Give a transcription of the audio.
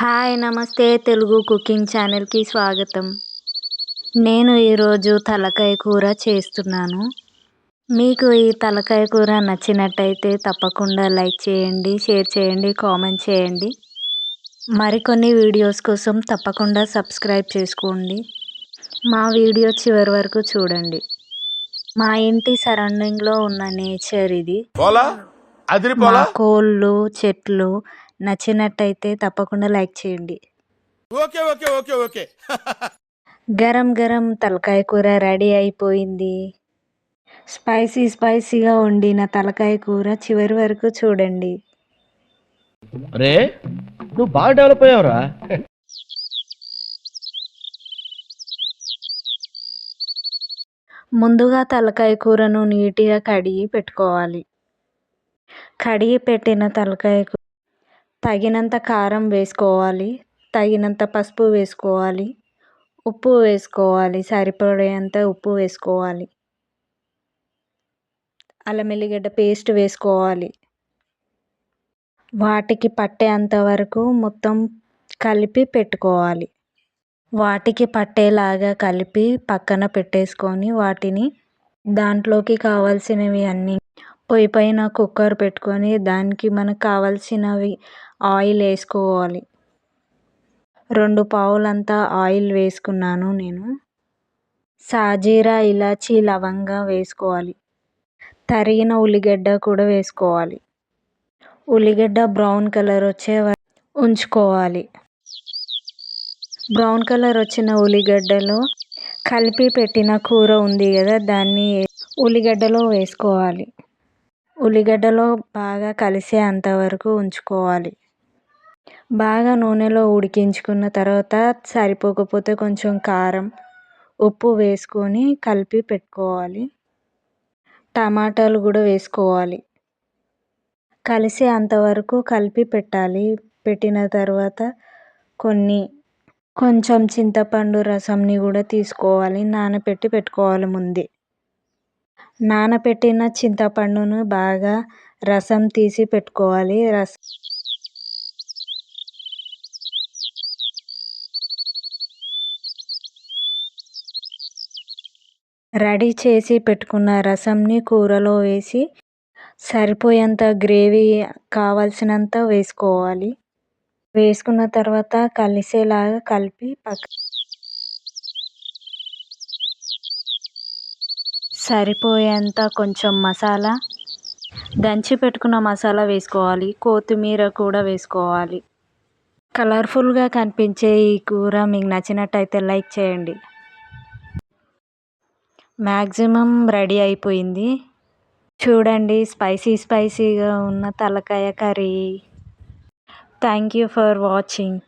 Hi నమస్తే Telugu cooking ఛానల్కి స్వాగతం. నేను ఈరోజు తలకాయ కూర చేస్తున్నాను. మీకు ఈ తలకాయ కూర నచ్చినట్టయితే తప్పకుండా లైక్ చేయండి, షేర్ చేయండి, కామెంట్ చేయండి. మరికొన్ని వీడియోస్ కోసం తప్పకుండా సబ్స్క్రైబ్ చేసుకోండి. మా వీడియో చివరి వరకు చూడండి. మా ఇంటి సరౌండింగ్లో ఉన్న నేచర్ ఇది. మా కోళ్ళు, చెట్లు నచ్చినట్టయితే తప్పకుండా లైక్ చేయండి. ఓకే. గరం గరం తలకాయ కూర రెడీ అయిపోయింది. స్పైసీగా వండిన తలకాయ కూర చివరి వరకు చూడండి. రే నువ్వు బాగా డెవలప్ అయ్యావురా. ముందుగా తలకాయ కూరను నీట్గా కడిగి పెట్టుకోవాలి. కడిగి పెట్టిన తలకాయకు తగినంత కారం వేసుకోవాలి, తగినంత పసుపు వేసుకోవాలి, ఉప్పు వేసుకోవాలి, సరిపడేంత ఉప్పు వేసుకోవాలి, అల్లం ఎల్లిగడ్డ పేస్ట్ వేసుకోవాలి. వాటికి పట్టేంత వరకు మొత్తం కలిపి పెట్టుకోవాలి. వాటికి పట్టేలాగా కలిపి పక్కన పెట్టేసుకొని వాటిని దాంట్లోకి కావాల్సినవి అన్నీ పొయ్యి పైన కుక్కర్ పెట్టుకొని దానికి మనకు కావాల్సినవి ఆయిల్ వేసుకోవాలి. 2 పావులంతా ఆయిల్ వేసుకున్నాను నేను. సాజీరా, ఇలాచీ, లవంగా వేసుకోవాలి. తరిగిన ఉల్లిగడ్డ కూడా వేసుకోవాలి. ఉల్లిగడ్డ బ్రౌన్ కలర్ వచ్చే ఉంచుకోవాలి. బ్రౌన్ కలర్ వచ్చిన ఉల్లిగడ్డలో కలిపి పెట్టిన కూర ఉంది కదా, దాన్ని ఉల్లిగడ్డలో వేసుకోవాలి. ఉల్లిగడ్డలో బాగా కలిసే అంతవరకు ఉంచుకోవాలి. బాగా నూనెలో ఉడికించుకున్న తర్వాత సరిపోకపోతే కొంచెం కారం, ఉప్పు వేసుకొని కలిపి పెట్టుకోవాలి. టమాటాలు కూడా వేసుకోవాలి. కలిసే అంతవరకు కలిపి పెట్టాలి. పెట్టిన తర్వాత కొంచెం చింతపండు రసంని కూడా తీసుకోవాలి. నానబెట్టి పెట్టుకోవాలి ముందే. నానబెట్టిన చింతపండును బాగా రసం తీసి పెట్టుకోవాలి. రెడీ చేసి పెట్టుకున్న రసంని కూరలో వేసి సరిపోయేంత గ్రేవీ కావాల్సినంత వేసుకోవాలి. వేసుకున్న తర్వాత కలిసేలాగా కలిపి సరిపోయేంత కొంచెం మసాలా, దంచి పెట్టుకున్న మసాలా వేసుకోవాలి. కొత్తిమీర కూడా వేసుకోవాలి. కలర్ఫుల్గా కనిపించే ఈ కూర మీకు నచ్చినట్టయితే లైక్ చేయండి. మ్యాక్సిమం రెడీ అయిపోయింది. చూడండి, స్పైసీగా ఉన్న తలకాయ curry. Thank you for watching.